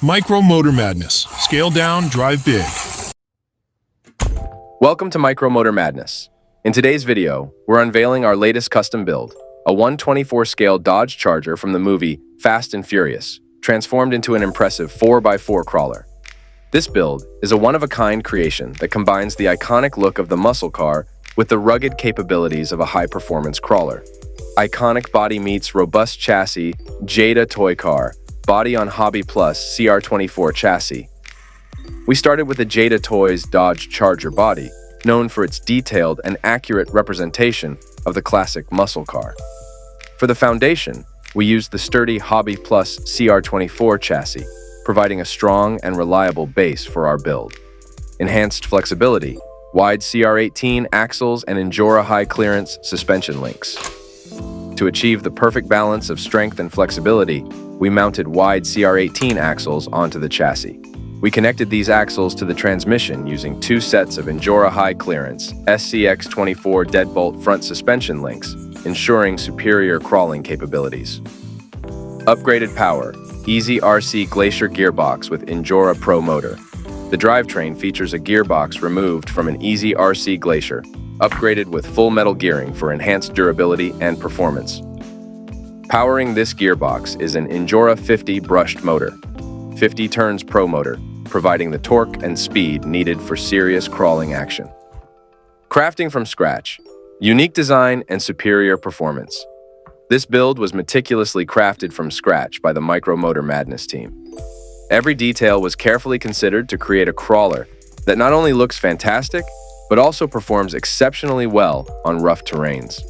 Micro Motor Madness. Scale down, drive big. Welcome to Micro Motor Madness. In today's video, we're unveiling our latest custom build, a 1/24 scale Dodge Charger from the movie Fast and Furious, transformed into an impressive 4x4 crawler. This build is a one-of-a-kind creation that combines the iconic look of the muscle car with the rugged capabilities of a high-performance crawler. Iconic body meets robust chassis, JADA toy car, body on Hobby Plus CR24 chassis. We started with the JADA Toys Dodge Charger body, known for its detailed and accurate representation of the classic muscle car. For the foundation, we used the sturdy Hobby Plus CR24 chassis, providing a strong and reliable base for our build. Enhanced flexibility, wide CR18 axles and Injora high-clearance suspension links. To achieve the perfect balance of strength and flexibility, we mounted wide CR18 axles onto the chassis. We connected these axles to the transmission using two sets of Injora high-clearance SCX24 Deadbolt front suspension links, ensuring superior crawling capabilities. Upgraded power, Eazy RC Glacier gearbox with Injora Pro motor. The drivetrain features a gearbox removed from an Eazy RC Glacier, upgraded with full metal gearing for enhanced durability and performance. Powering this gearbox is an Injora 50 brushed motor, 50 turns Pro motor, providing the torque and speed needed for serious crawling action. Crafting from scratch, unique design and superior performance. This build was meticulously crafted from scratch by the Micro Motor Madness team. Every detail was carefully considered to create a crawler that not only looks fantastic, but also performs exceptionally well on rough terrains.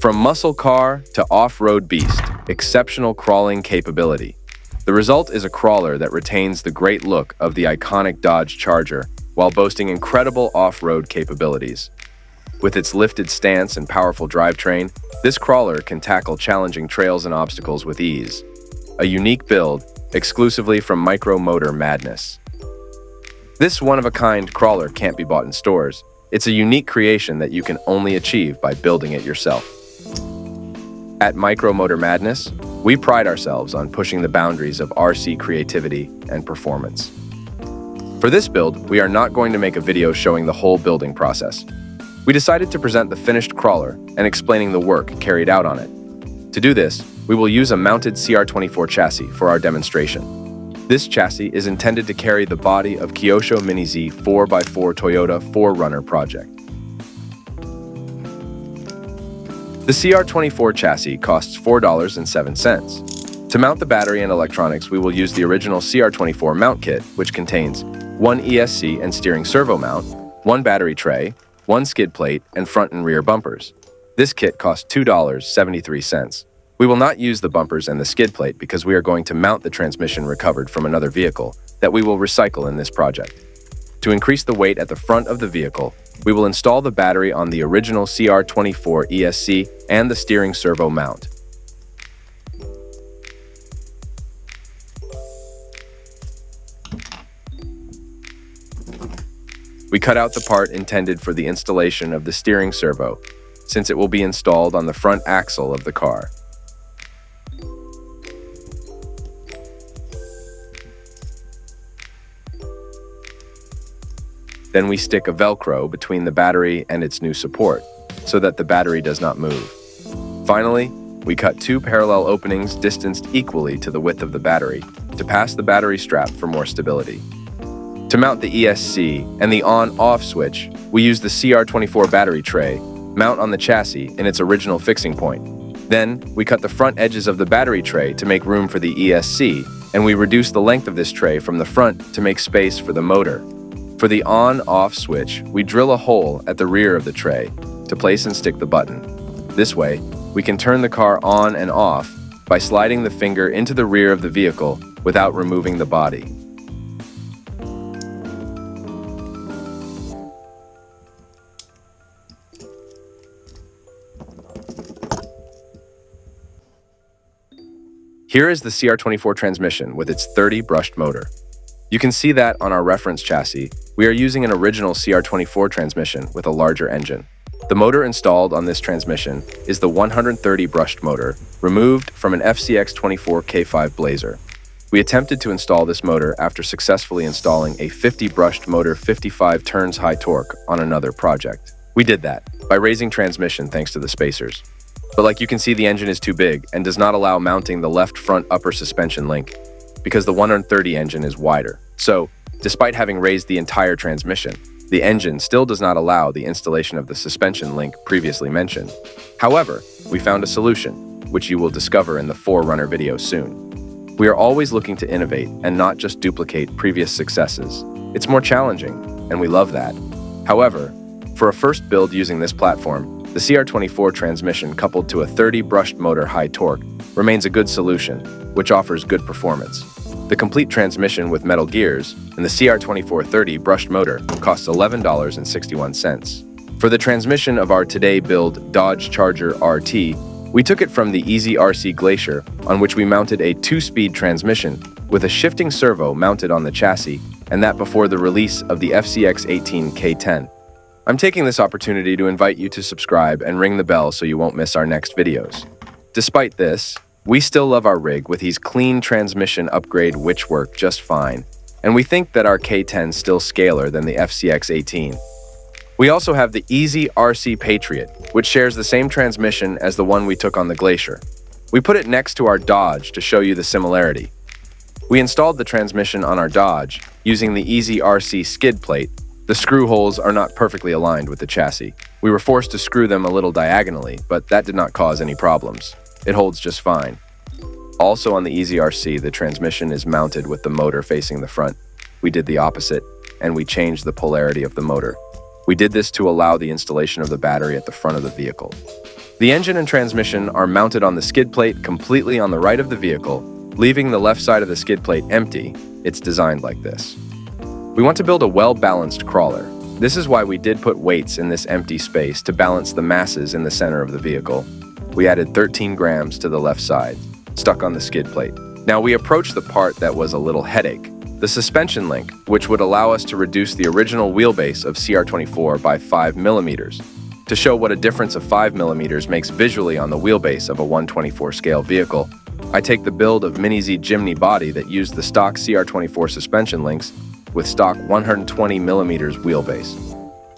From muscle car to off-road beast, exceptional crawling capability. The result is a crawler that retains the great look of the iconic Dodge Charger while boasting incredible off-road capabilities. With its lifted stance and powerful drivetrain, this crawler can tackle challenging trails and obstacles with ease. A unique build exclusively from Micro Motor Madness. This one-of-a-kind crawler can't be bought in stores. It's a unique creation that you can only achieve by building it yourself. At Micro Motor Madness, we pride ourselves on pushing the boundaries of RC creativity and performance. For this build, we are not going to make a video showing the whole building process. We decided to present the finished crawler and explaining the work carried out on it. To do this, we will use a mounted CR24 chassis for our demonstration. This chassis is intended to carry the body of Kyosho Mini Z 4x4 Toyota 4Runner project. The CR24 chassis costs $4.07. To mount the battery and electronics, we will use the original CR24 mount kit, which contains one ESC and steering servo mount, one battery tray, one skid plate, and front and rear bumpers. This kit costs $2.73. We will not use the bumpers and the skid plate because we are going to mount the transmission recovered from another vehicle that we will recycle in this project. To increase the weight at the front of the vehicle, we will install the battery on the original CR24 ESC and the steering servo mount. We cut out the part intended for the installation of the steering servo, since it will be installed on the front axle of the car. Then we stick a Velcro between the battery and its new support, so that the battery does not move. Finally, we cut two parallel openings distanced equally to the width of the battery to pass the battery strap for more stability. To mount the ESC and the on-off switch, we use the CR24 battery tray, mount on the chassis in its original fixing point. Then, we cut the front edges of the battery tray to make room for the ESC, and we reduce the length of this tray from the front to make space for the motor. For the on-off switch, we drill a hole at the rear of the tray to place and stick the button. This way, we can turn the car on and off by sliding the finger into the rear of the vehicle without removing the body. Here is the CR24 transmission with its 30 brushed motor. You can see that on our reference chassis, we are using an original CR24 transmission with a larger engine. The motor installed on this transmission is the 130 brushed motor, removed from an FCX24 K5 Blazer. We attempted to install this motor after successfully installing a 50 brushed motor 55 turns high torque on another project. We did that by raising transmission thanks to the spacers. But like you can see, the engine is too big and does not allow mounting the left front upper suspension link because the 130 engine is wider. So, despite having raised the entire transmission, the engine still does not allow the installation of the suspension link previously mentioned. However, we found a solution, which you will discover in the Forerunner video soon. We are always looking to innovate and not just duplicate previous successes. It's more challenging, and we love that. However, for a first build using this platform, the CR24 transmission coupled to a 30 brushed motor high torque remains a good solution, which offers good performance. The complete transmission with metal gears and the CR24 30 brushed motor costs $11.61. For the transmission of our today build Dodge Charger RT, we took it from the Eazy RC Glacier, on which we mounted a 2-speed transmission with a shifting servo mounted on the chassis, and that before the release of the FCX18 K10. I'm taking this opportunity to invite you to subscribe and ring the bell so you won't miss our next videos. Despite this, we still love our rig with these clean transmission upgrade which work just fine, and we think that our K10's still scaler than the FCX18. We also have the Eazy RC Patriot, which shares the same transmission as the one we took on the Glacier. We put it next to our Dodge to show you the similarity. We installed the transmission on our Dodge using the Eazy RC skid plate. The screw holes are not perfectly aligned with the chassis. We were forced to screw them a little diagonally, but that did not cause any problems. It holds just fine. Also on the Eazy RC, the transmission is mounted with the motor facing the front. We did the opposite, and we changed the polarity of the motor. We did this to allow the installation of the battery at the front of the vehicle. The engine and transmission are mounted on the skid plate completely on the right of the vehicle, leaving the left side of the skid plate empty. It's designed like this. We want to build a well-balanced crawler. This is why we did put weights in this empty space to balance the masses in the center of the vehicle. We added 13 grams to the left side, stuck on the skid plate. Now we approached the part that was a little headache, the suspension link, which would allow us to reduce the original wheelbase of CR24 by 5 millimeters, to show what a difference of 5 millimeters makes visually on the wheelbase of a 124 scale vehicle. I take the build of Mini-Z Jimny body that used the stock CR24 suspension links with stock 120 millimeters wheelbase.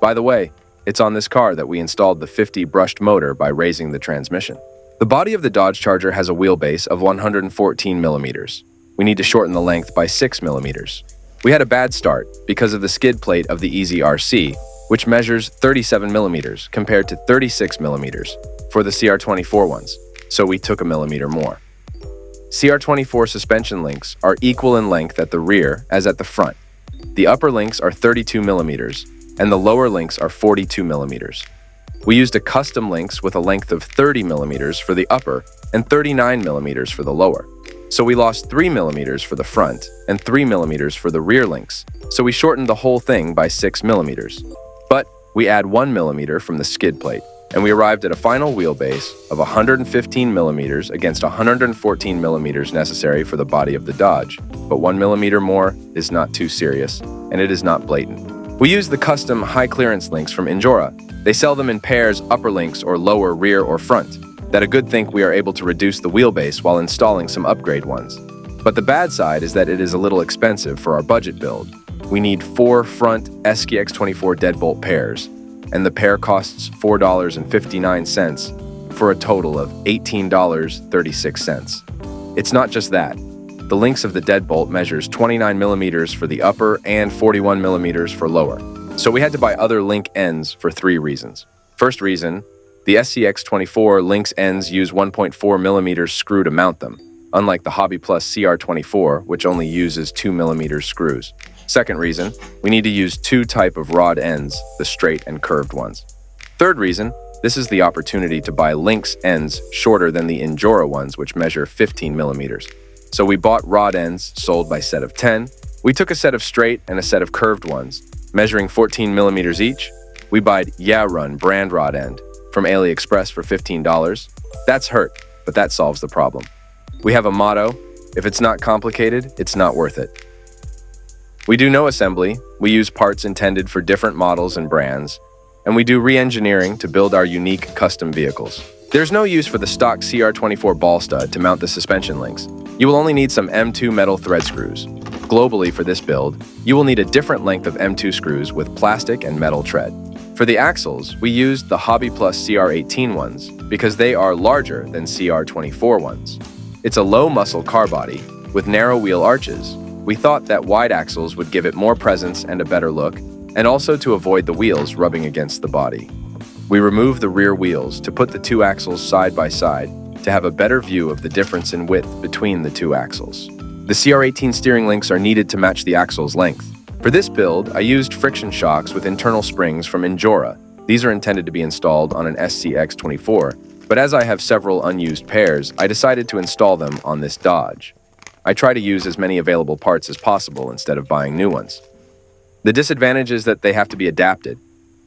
By the way, it's on this car that we installed the 50 brushed motor by raising the transmission. The body of the Dodge Charger has a wheelbase of 114 millimeters. We need to shorten the length by 6 millimeters. We had a bad start because of the skid plate of the Eazy RC, which measures 37 millimeters compared to 36 millimeters for the CR24 ones, so we took a millimeter more. CR24 suspension links are equal in length at the rear as at the front. The upper links are 32 millimeters, and the lower links are 42 millimeters. We used a custom links with a length of 30 millimeters for the upper and 39 millimeters for the lower. So we lost 3 millimeters for the front and 3 millimeters for the rear links, so we shortened the whole thing by 6 millimeters. But we add 1 millimeter from the skid plate, and we arrived at a final wheelbase of 115 millimeters against 114 millimeters necessary for the body of the Dodge. But 1 millimeter more is not too serious, and it is not blatant. We use the custom high clearance links from Injora. They sell them in pairs, upper links or lower, rear or front. That a good thing we are able to reduce the wheelbase while installing some upgrade ones. But the bad side is that it is a little expensive for our budget build. We need 4 front SKX24 Deadbolt pairs, and the pair costs $4.59 for a total of $18.36. It's not just that. The links of the Deadbolt measures 29 millimeters for the upper and 41 millimeters for lower. So we had to buy other link ends for 3 reasons. First reason, the SCX24 links ends use 1.4 millimeters screw to mount them, unlike the Hobby Plus CR24, which only uses 2 millimeter screws. Second reason, we need to use 2 type of rod ends, the straight and curved ones. Third reason, this is the opportunity to buy links ends shorter than the Injora ones, which measure 15 millimeters. So we bought rod ends sold by set of 10. We took a set of straight and a set of curved ones, measuring 14 millimeters each. We bought Run brand rod end from AliExpress for $15. That's hurt, but that solves the problem. We have a motto: if it's not complicated, it's not worth it. We do no assembly. We use parts intended for different models and brands, and we do re-engineering to build our unique custom vehicles. There's no use for the stock CR24 ball stud to mount the suspension links. You will only need some M2 metal thread screws. Globally for this build, you will need a different length of M2 screws with plastic and metal tread. For the axles, we used the Hobby Plus CR18 ones because they are larger than CR24 ones. It's a low muscle car body with narrow wheel arches. We thought that wide axles would give it more presence and a better look, and also to avoid the wheels rubbing against the body. We removed the rear wheels to put the two axles side by side to have a better view of the difference in width between the two axles. The CR18 steering links are needed to match the axle's length. For this build, I used friction shocks with internal springs from Injora. These are intended to be installed on an SCX24, but as I have several unused pairs, I decided to install them on this Dodge. I try to use as many available parts as possible instead of buying new ones. The disadvantage is that they have to be adapted.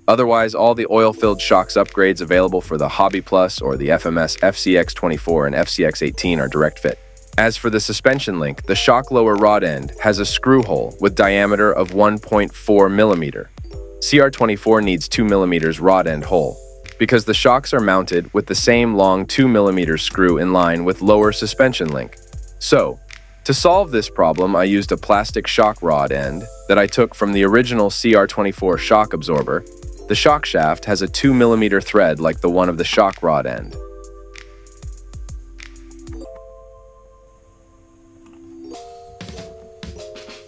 Otherwise, all the oil-filled shocks upgrades available for the Hobby Plus or the FMS FCX24 and FCX18 are direct fit. As for the suspension link, the shock lower rod end has a screw hole with diameter of 1.4 millimeter. CR24 needs 2 millimeters rod end hole because the shocks are mounted with the same long 2 millimeter screw in line with lower suspension link. So, to solve this problem, I used a plastic shock rod end that I took from the original CR24 shock absorber. The shock shaft has a 2 millimeter thread like the one of the shock rod end.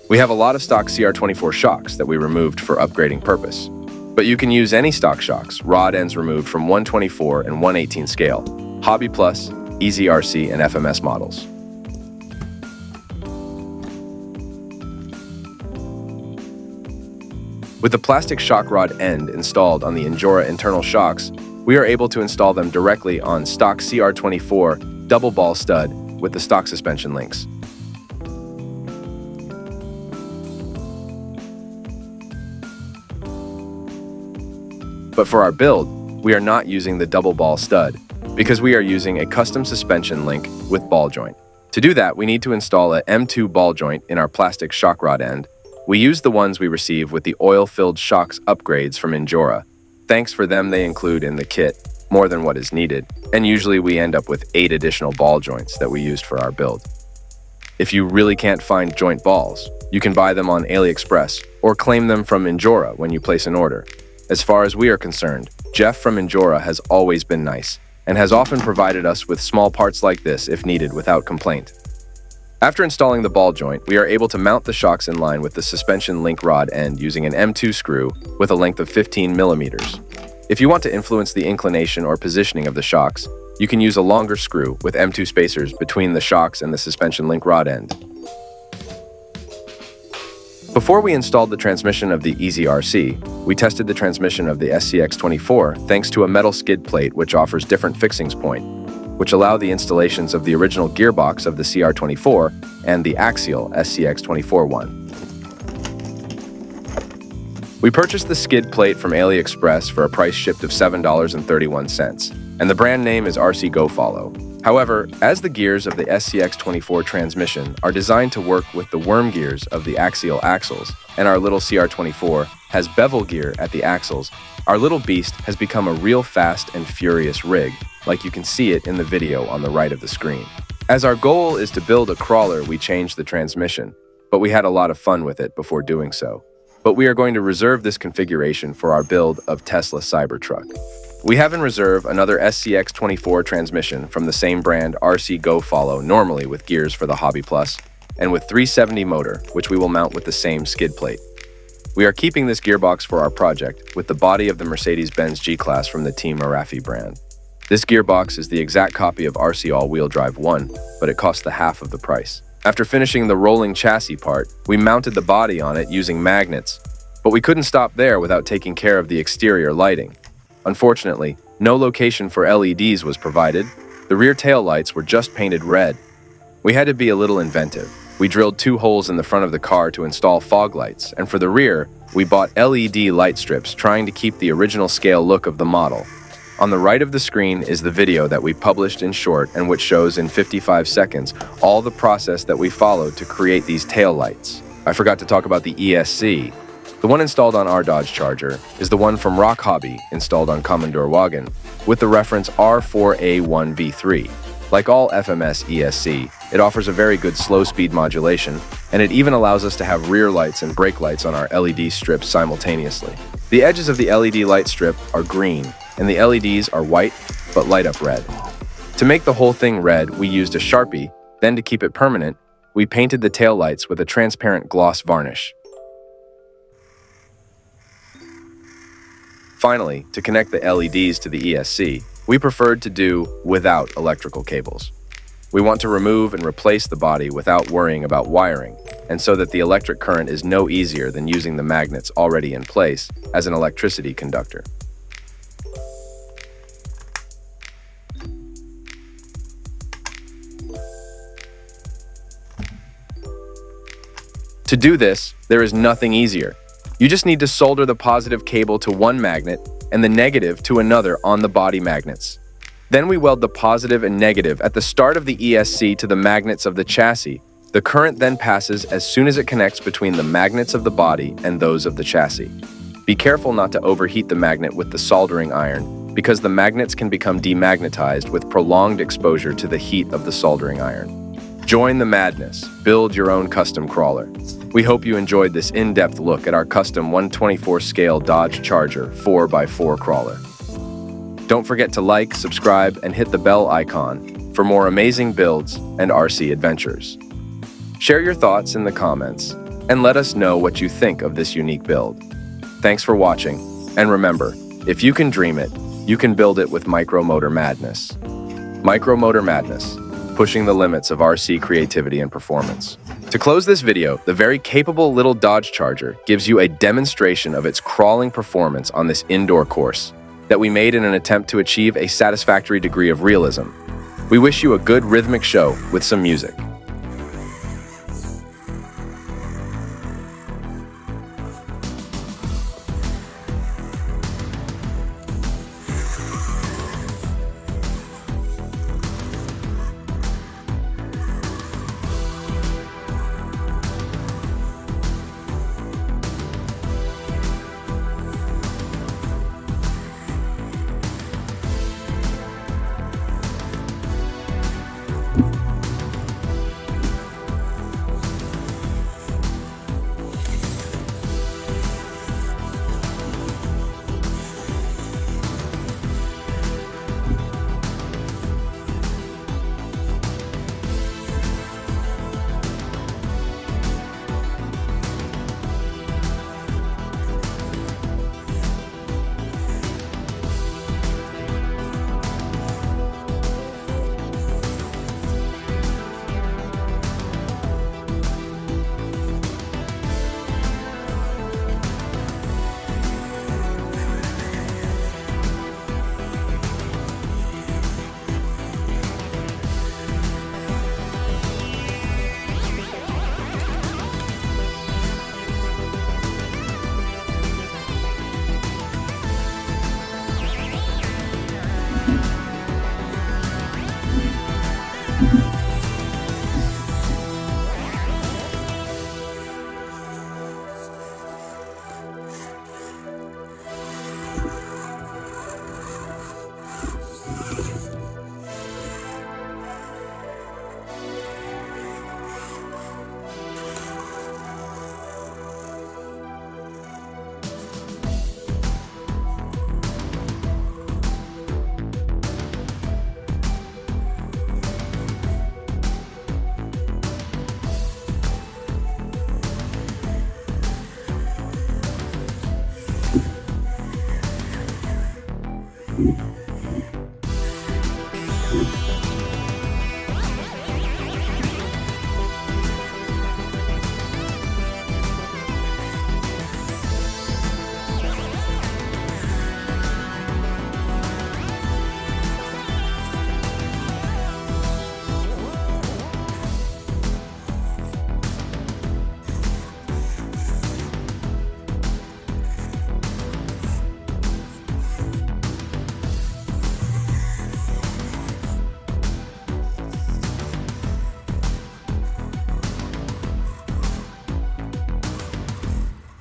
We have a lot of stock CR24 shocks that we removed for upgrading purpose. But you can use any stock shocks, rod ends removed from 124 and 118 scale, Hobby Plus, Eazy RC, and FMS models. With the plastic shock rod end installed on the Injora internal shocks, we are able to install them directly on stock CR24 double ball stud with the stock suspension links. But for our build, we are not using the double ball stud because we are using a custom suspension link with ball joint. To do that, we need to install a M2 ball joint in our plastic shock rod end. We use the ones we receive with the oil-filled shocks upgrades from Injora. Thanks for them, they include in the kit more than what is needed, and usually we end up with 8 additional ball joints that we used for our build. If you really can't find joint balls, you can buy them on AliExpress or claim them from Injora when you place an order. As far as we are concerned, Jeff from Injora has always been nice and has often provided us with small parts like this if needed without complaint. After installing the ball joint, we are able to mount the shocks in line with the suspension link rod end using an M2 screw with a length of 15 millimeters. If you want to influence the inclination or positioning of the shocks, you can use a longer screw with M2 spacers between the shocks and the suspension link rod end. Before we installed the transmission of the Eazy RC, we tested the transmission of the SCX24 thanks to a metal skid plate which offers different fixings point, which allow the installations of the original gearbox of the CR24 and the Axial SCX24 one. We purchased the skid plate from AliExpress for a price shipped of $7.31, and the brand name is RC GoFollow. However, as the gears of the SCX24 transmission are designed to work with the worm gears of the Axial axles, and our little CR24 has bevel gear at the axles, our little beast has become a real fast and furious rig, like you can see it in the video on the right of the screen. As our goal is to build a crawler, we changed the transmission, but we had a lot of fun with it before doing so. But we are going to reserve this configuration for our build of Tesla Cybertruck. We have in reserve another SCX24 transmission from the same brand RC GoFollow, normally with gears for the Hobby Plus, and with 370 motor, which we will mount with the same skid plate. We are keeping this gearbox for our project with the body of the Mercedes-Benz G-Class from the Team Marafi brand. This gearbox is the exact copy of RC all-wheel drive 1, but it costs the half of the price. After finishing the rolling chassis part, we mounted the body on it using magnets, but we couldn't stop there without taking care of the exterior lighting. Unfortunately, no location for LEDs was provided. The rear taillights were just painted red. We had to be a little inventive. We drilled 2 holes in the front of the car to install fog lights, and for the rear, we bought LED light strips trying to keep the original scale look of the model. On the right of the screen is the video that we published in short and which shows in 55 seconds all the process that we followed to create these tail lights. I forgot to talk about the ESC. The one installed on our Dodge Charger is the one from Rock Hobby installed on Commodore Wagon with the reference R4A1V3. Like all FMS ESC, It offers a very good slow speed modulation, and it even allows us to have rear lights and brake lights on our LED strips simultaneously. The edges of the LED light strip are green, and the LEDs are white, but light up red. To make the whole thing red, we used a Sharpie, then to keep it permanent, we painted the tail lights with a transparent gloss varnish. Finally, to connect the LEDs to the ESC, we preferred to do without electrical cables. We want to remove and replace the body without worrying about wiring, and so that the electric current is no easier than using the magnets already in place as an electricity conductor. To do this, there is nothing easier. You just need to solder the positive cable to one magnet and the negative to another on the body magnets. Then we weld the positive and negative at the start of the ESC to the magnets of the chassis. The current then passes as soon as it connects between the magnets of the body and those of the chassis. Be careful not to overheat the magnet with the soldering iron, because the magnets can become demagnetized with prolonged exposure to the heat of the soldering iron. Join the madness. Build your own custom crawler. We hope you enjoyed this in-depth look at our custom 124 scale Dodge Charger 4x4 crawler. Don't forget to like, subscribe, and hit the bell icon for more amazing builds and RC adventures. Share your thoughts in the comments and let us know what you think of this unique build. Thanks for watching, and remember, if you can dream it, you can build it with Micromotor Madness. Micromotor Madness, pushing the limits of RC creativity and performance. To close this video, the very capable little Dodge Charger gives you a demonstration of its crawling performance on this indoor course that we made in an attempt to achieve a satisfactory degree of realism. We wish you a good rhythmic show with some music.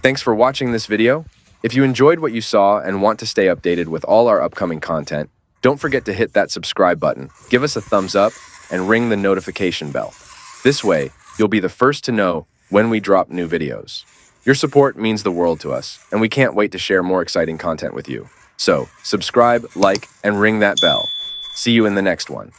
Thanks for watching this video. If you enjoyed what you saw and want to stay updated with all our upcoming content, don't forget to hit that subscribe button, give us a thumbs up, and ring the notification bell. This way, you'll be the first to know when we drop new videos. Your support means the world to us, and we can't wait to share more exciting content with you. So, subscribe, like, and ring that bell. See you in the next one.